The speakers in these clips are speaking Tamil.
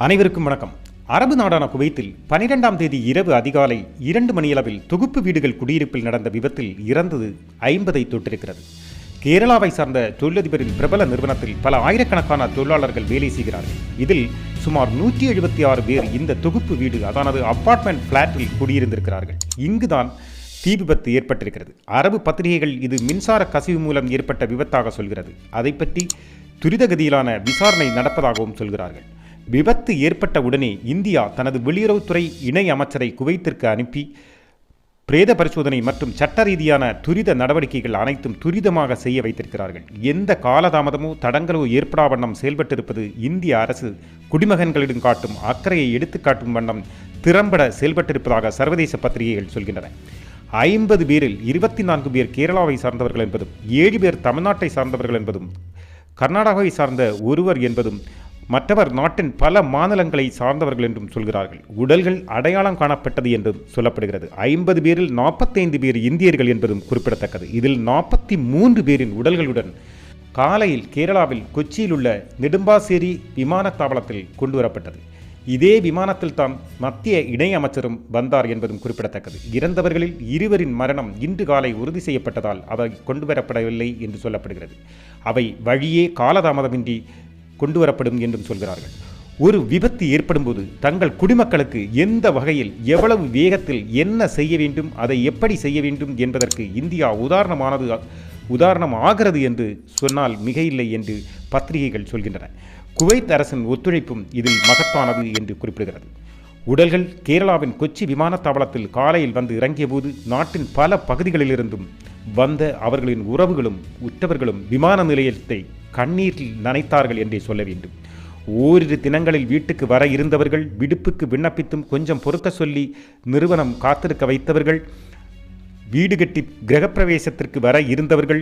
அனைவருக்கும் வணக்கம். அரபு நாடான குவைத்தில் 12ஆம் தேதி இரவு அதிகாலை 2 மணியளவில் தொகுப்பு வீடுகள் குடியிருப்பில் நடந்த விபத்தில் இறந்தது 50ஐ தொட்டிருக்கிறது. கேரளாவை சார்ந்த தொழிலதிபரின் பிரபல நிறுவனத்தில் பல ஆயிரக்கணக்கான தொழிலாளர்கள் வேலை செய்கிறார்கள். இதில் சுமார் 176 பேர் இந்த தொகுப்பு வீடு அதாவது அப்பார்ட்மெண்ட் பிளாட்டில் குடியிருந்திருக்கிறார்கள். இங்குதான் தீ விபத்து ஏற்பட்டிருக்கிறது. அரபு பத்திரிகைகள் இது மின்சார கசிவு மூலம் ஏற்பட்ட விபத்தாக சொல்கிறது. அதை பற்றி துரிதகதியிலான விசாரணை நடப்பதாகவும் சொல்கிறார்கள். விபத்து ஏற்பட்ட உடனே இந்தியா தனது வெளியுறவுத்துறை இணை அமைச்சரை குவைத்திற்கு அனுப்பி பிரேத பரிசோதனை மற்றும் சட்ட ரீதியான துரித நடவடிக்கைகள் அனைத்தும் துரிதமாக செய்ய வைத்திருக்கிறார்கள். எந்த காலதாமதமோ தடங்களோ ஏற்படா வண்ணம் செயல்பட்டிருப்பது இந்திய அரசு குடிமகன்களிடம் காட்டும் அக்கறையை எடுத்துக்காட்டும் வண்ணம் திறம்பட செயல்பட்டிருப்பதாக சர்வதேச பத்திரிகைகள் சொல்கின்றன. 50 பேரில் 24 பேர் கேரளாவை சார்ந்தவர்கள் என்பதும் 7 பேர் தமிழ்நாட்டை சார்ந்தவர்கள் என்பதும் கர்நாடகாவை சார்ந்த ஒருவர் என்பதும் மற்றவர் நாட்டின் பல மாநிலங்களை சார்ந்தவர்கள் என்றும் சொல்கிறார்கள். உடல்கள் அடையாளம் காணப்பட்டது என்றும் சொல்லப்படுகிறது. 50 பேரில் 45 பேர் இந்தியர்கள் என்பதும் குறிப்பிடத்தக்கது. இதில் 43 பேரின் உடல்களுடன் காலையில் கேரளாவில் கொச்சியில் உள்ள நெடும்பாசேரி விமானத்தாவளத்தில் கொண்டு வரப்பட்டது. இதே விமானத்தில் தான் மத்திய இணையமைச்சரும் வந்தார் என்பதும் குறிப்பிடத்தக்கது. இறந்தவர்களில் 2 பேரின் மரணம் இன்று காலை உறுதி செய்யப்பட்டதால் அவை கொண்டு வரப்படவில்லை என்று சொல்லப்படுகிறது. அவை வழியே காலதாமதமின்றி கொண்டு வரப்படும் என்றும் சொல்கிறார்கள். ஒரு விபத்து ஏற்படும் போது தங்கள் குடிமக்களுக்கு எந்த வகையில் எவ்வளவு வேகத்தில் என்ன செய்ய வேண்டும், அதை எப்படி செய்ய வேண்டும் என்பதற்கு இந்தியா உதாரணம் ஆகிறது என்று சொன்னால் மிகையில்லை என்று பத்திரிகைகள் சொல்கின்றன. குவைத் அரசின் ஒத்துழைப்பும் இதில் மகத்தானது என்று குறிப்பிடுகிறது. உடல்கள் கேரளாவின் கொச்சி விமானத்தாவளத்தில் காலையில் வந்து இறங்கிய போது நாட்டின் பல பகுதிகளிலிருந்தும் வந்த அவர்களின் உறவுகளும் உற்றவர்களும் விமான நிலையத்தை கண்ணீரில் நனைத்தார்கள் என்றே சொல்ல வேண்டும். ஓரிரு தினங்களில் வீட்டுக்கு வர இருந்தவர்கள், விடுப்புக்கு விண்ணப்பித்தும் கொஞ்சம் பொறுக்க சொல்லி நிறுவனம் காத்திருக்க வைத்தவர்கள், வீடு கட்டி கிரகப்பிரவேசத்திற்கு வர இருந்தவர்கள்,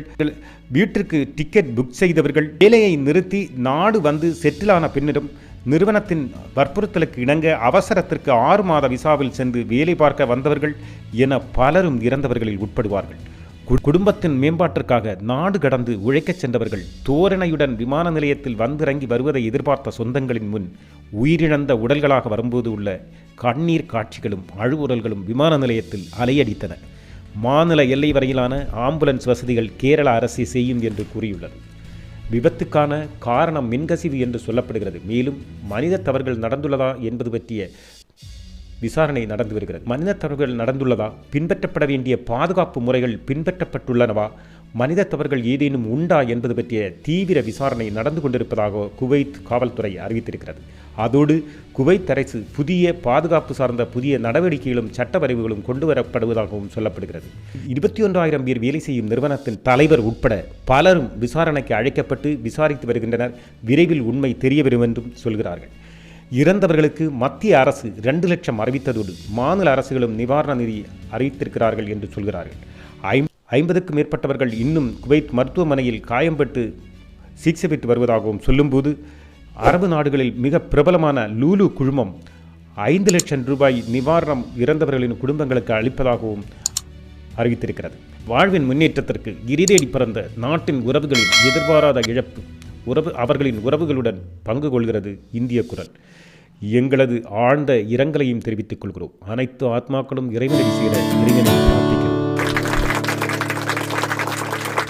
வீட்டிற்கு டிக்கெட் புக் செய்தவர்கள், வேலையை நிறுத்தி நாடு வந்து செட்டிலான பின்னரும் நிறுவனத்தின் வற்புறுத்தலுக்கு இணங்க அவசரத்திற்கு 6 மாத விசாவில் சென்று வேலை பார்க்க வந்தவர்கள் என பலரும் இறந்தவர்களில் உட்படுவார்கள். குடும்பத்தின் மேம்பாட்டிற்காக நாடு கடந்து உழைக்கச் சென்றவர்கள், தோரணையுடன் விமான நிலையத்தில் வந்திறங்கி வருவதை எதிர்பார்த்த சொந்தங்களின் முன் உயிரிழந்த உடல்களாக வரும்போது உள்ள கண்ணீர் காட்சிகளும் அழுவுறல்களும் விமான நிலையத்தில் அலையடித்தன. மாநில எல்லை வரையிலான ஆம்புலன்ஸ் வசதிகள் கேரள அரசு செய்யும் என்று கூறியுள்ளது. விபத்துக்கான காரணம் மின்கசிவு என்று சொல்லப்படுகிறது. மேலும் மனித தவறுகள் நடந்துள்ளதா என்பது பற்றிய விசாரணை நடந்து வருகிறது. மனித தவறுகள் நடந்துள்ளதா, பின்பற்றப்பட வேண்டிய பாதுகாப்பு முறைகள் பின்பற்றப்பட்டுள்ளனவா, மனித தவறுகள் ஏதேனும் உண்டா என்பது பற்றிய தீவிர விசாரணை நடந்து கொண்டிருப்பதாக குவைத் காவல்துறை அறிவித்திருக்கிறது. அதோடு குவைத் அரசு புதிய பாதுகாப்பு சார்ந்த புதிய நடவடிக்கைகளும் சட்ட வரைவுகளும் கொண்டு வரப்படுவதாகவும் சொல்லப்படுகிறது. 21,000 பேர் வேலை செய்யும் நிறுவனத்தின் தலைவர் உட்பட பலரும் விசாரணைக்கு அழைக்கப்பட்டு விசாரித்து வருகின்றனர். விரைவில் உண்மை தெரிய வரும் என்றும் சொல்கிறார்கள். இறந்தவர்களுக்கு மத்திய அரசு 2 லட்சம் அறிவித்ததோடு மாநில அரசுகளும் நிவாரண நிதி அறிவித்திருக்கிறார்கள் என்று சொல்கிறார்கள். 50க்கும் மேற்பட்டவர்கள் இன்னும் குவைத் மருத்துவமனையில் காயம்பட்டு சிகிச்சை பெற்று வருவதாகவும் சொல்லும்போது, அரபு நாடுகளில் மிக பிரபலமான லூலு குழுமம் 5 லட்சம் ரூபாய் நிவாரணம் இறந்தவர்களின் குடும்பங்களுக்கு அளிப்பதாகவும் அறிவித்திருக்கிறது. வாழ்வின் முன்னேற்றத்திற்கு இறுதியடி பிறந்த நாட்டின் உறவுகளின் எதிர்பாராத இழப்பு அவர்களின் உறவுகளுடன் பங்கு கொள்கிறது இந்திய குரல். எங்களது ஆழ்ந்த இரங்கலையும் தெரிவித்துக் கொள்கிறோம். அனைத்து ஆத்மாக்களும் இறைவனை சேர இறைவனை பிரார்த்திக்கிறோம்.